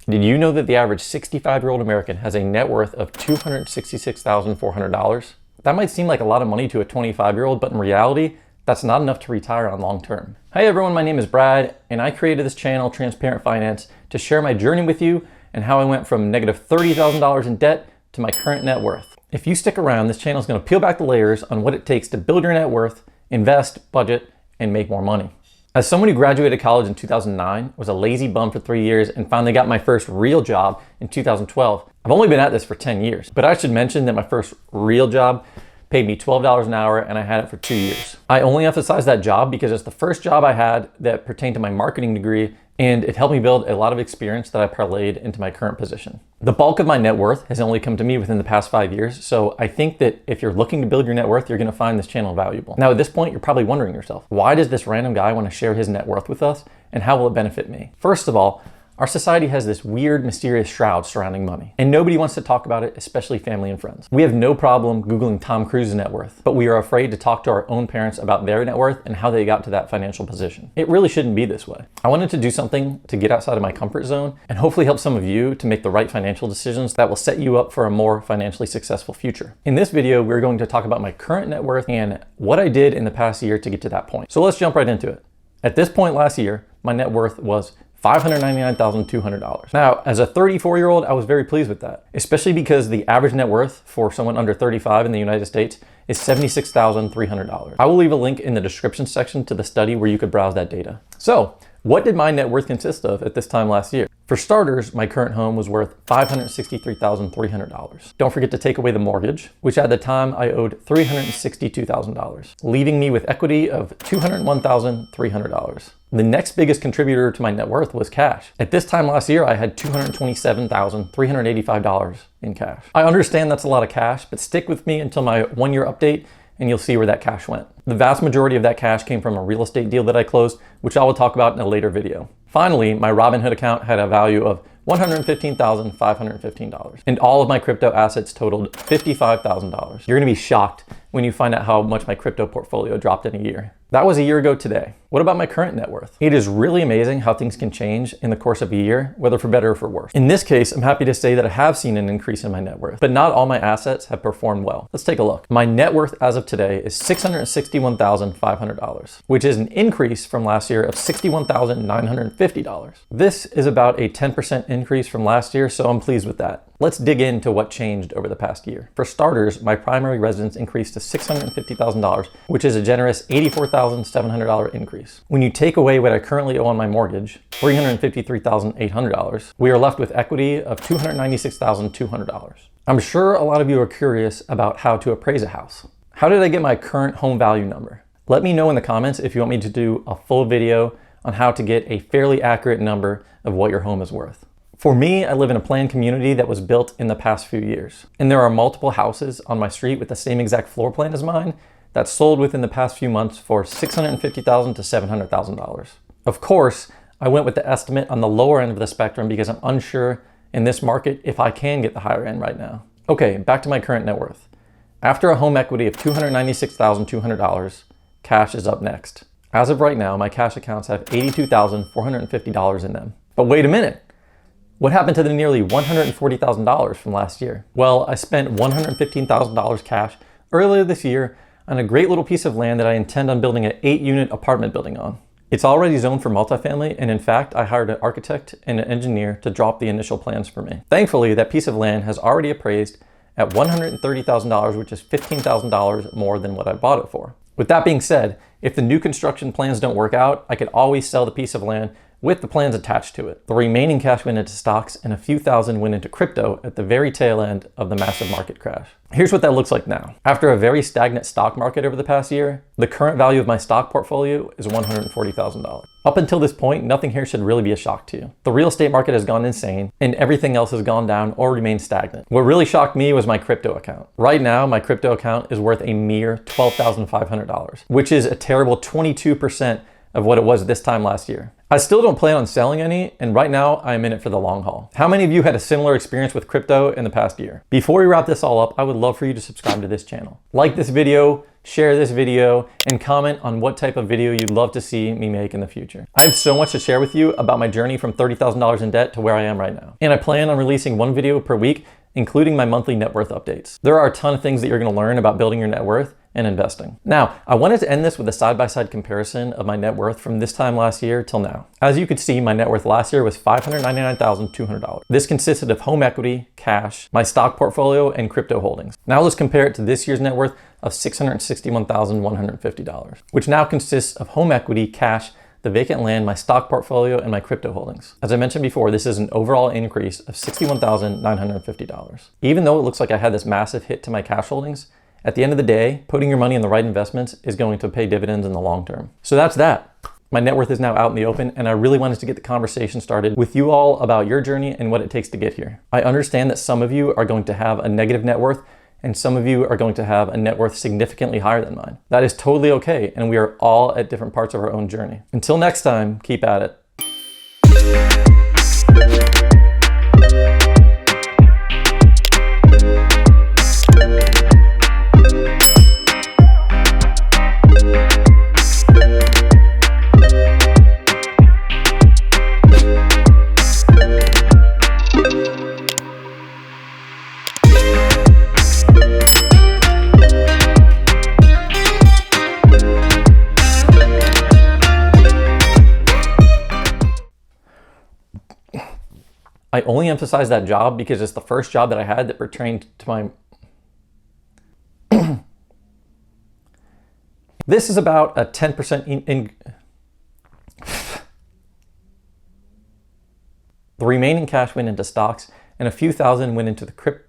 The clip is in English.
Did you know that the average 65-year-old American has a net worth of $266,400? That might seem like a lot of money to a 25-year-old, but in reality, that's not enough to retire on long term. Hi everyone, my name is Brad, and I created this channel, Transparent Finance, to share my journey with you and how I went from negative $30,000 in debt to my current net worth. If you stick around, this channel is going to peel back the layers on what it takes to build your net worth, invest, budget, and make more money. As someone who graduated college in 2009, was a lazy bum for 3 years, and finally got my first real job in 2012, I've only been at this for 10 years. But I should mention that my first real job paid me $12 an hour, and I had it for 2 years. I only emphasize that job because it's the first job I had that pertained to my marketing degree, and it helped me build a lot of experience that I parlayed into my current position. The bulk of my net worth has only come to me within the past 5 years, so I think that if you're looking to build your net worth, you're gonna find this channel valuable. Now at this point, you're probably wondering yourself, why does this random guy wanna share his net worth with us, and how will it benefit me? First of all, our society has this weird, mysterious shroud surrounding money, and nobody wants to talk about it, especially family and friends. We have no problem Googling Tom Cruise's net worth, but we are afraid to talk to our own parents about their net worth and how they got to that financial position. It really shouldn't be this way. I wanted to do something to get outside of my comfort zone and hopefully help some of you to make the right financial decisions that will set you up for a more financially successful future. In this video, we're going to talk about my current net worth and what I did in the past year to get to that point. So let's jump right into it. At this point last year, my net worth was $599,200. Now, as a 34-year-old, I was very pleased with that, especially because the average net worth for someone under 35 in the United States is $76,300. I will leave a link in the description section to the study where you could browse that data. So, what did my net worth consist of at this time last year? For starters, my current home was worth $563,300. Don't forget to take away the mortgage, which at the time I owed $362,000, leaving me with equity of $201,300. The next biggest contributor to my net worth was cash. At this time last year, I had $227,385 in cash. I understand that's a lot of cash, but stick with me until my 1-year update and you'll see where that cash went. The vast majority of that cash came from a real estate deal that I closed, which I will talk about in a later video. Finally, my Robinhood account had a value of $115,515, and all of my crypto assets totaled $55,000. You're gonna be shocked when you find out how much my crypto portfolio dropped in a year. That was a year ago today. What about my current net worth? It is really amazing how things can change in the course of a year, whether for better or for worse. In this case, I'm happy to say that I have seen an increase in my net worth, but not all my assets have performed well. Let's take a look. My net worth as of today is $661,500, which is an increase from last year of $61,950. This is about a 10% increase from last year, so I'm pleased with that. Let's dig into what changed over the past year. For starters, my primary residence increased to $650,000, which is a generous $84,700 increase. When you take away what I currently owe on my mortgage, $353,800, we are left with equity of $296,200. I'm sure a lot of you are curious about how to appraise a house. How did I get my current home value number? Let me know in the comments if you want me to do a full video on how to get a fairly accurate number of what your home is worth. For me, I live in a planned community that was built in the past few years, and there are multiple houses on my street with the same exact floor plan as mine that sold within the past few months for $650,000 to $700,000. Of course, I went with the estimate on the lower end of the spectrum because I'm unsure in this market if I can get the higher end right now. Okay, back to my current net worth. After a home equity of $296,200, cash is up next. As of right now, my cash accounts have $82,450 in them. But wait a minute. What happened to the nearly $140,000 from last year? Well, I spent $115,000 cash earlier this year on a great little piece of land that I intend on building an 8-unit apartment building on. It's already zoned for multifamily, and in fact, I hired an architect and an engineer to drop the initial plans for me. Thankfully, that piece of land has already appraised at $130,000, which is $15,000 more than what I bought it for. With that being said, if the new construction plans don't work out, I could always sell the piece of land with the plans attached to it. The remaining cash went into stocks and a few thousand went into crypto at the very tail end of the massive market crash. Here's what that looks like now. After a very stagnant stock market over the past year, the current value of my stock portfolio is $140,000. Up until this point, nothing here should really be a shock to you. The real estate market has gone insane and everything else has gone down or remained stagnant. What really shocked me was my crypto account. Right now, my crypto account is worth a mere $12,500, which is a terrible 22% of what it was this time last year. I still don't plan on selling any, and right now I'm in it for the long haul. How many of you had a similar experience with crypto in the past year? Before we wrap this all up, I would love for you to subscribe to this channel. Like this video, share this video, and comment on what type of video you'd love to see me make in the future. I have so much to share with you about my journey from $30,000 in debt to where I am right now. And I plan on releasing one video per week, including my monthly net worth updates. There are a ton of things that you're gonna learn about building your net worth and investing. Now, I wanted to end this with a side-by-side comparison of my net worth from this time last year till now. As you could see, my net worth last year was $599,200. This consisted of home equity, cash, my stock portfolio, and crypto holdings. Now let's compare it to this year's net worth of $661,150, which now consists of home equity, cash, the vacant land, my stock portfolio, and my crypto holdings. As I mentioned before, this is an overall increase of $61,950. Even though it looks like I had this massive hit to my cash holdings, at the end of the day, putting your money in the right investments is going to pay dividends in the long term. So that's that. My net worth is now out in the open, and I really wanted to get the conversation started with you all about your journey and what it takes to get here. I understand that some of you are going to have a negative net worth, and some of you are going to have a net worth significantly higher than mine. That is totally okay, and we are all at different parts of our own journey. Until next time, keep at it. I only emphasize that job because it's the first job that I had that pertained to my... This is about a 10% The remaining cash went into stocks and a few thousand went into the crypto.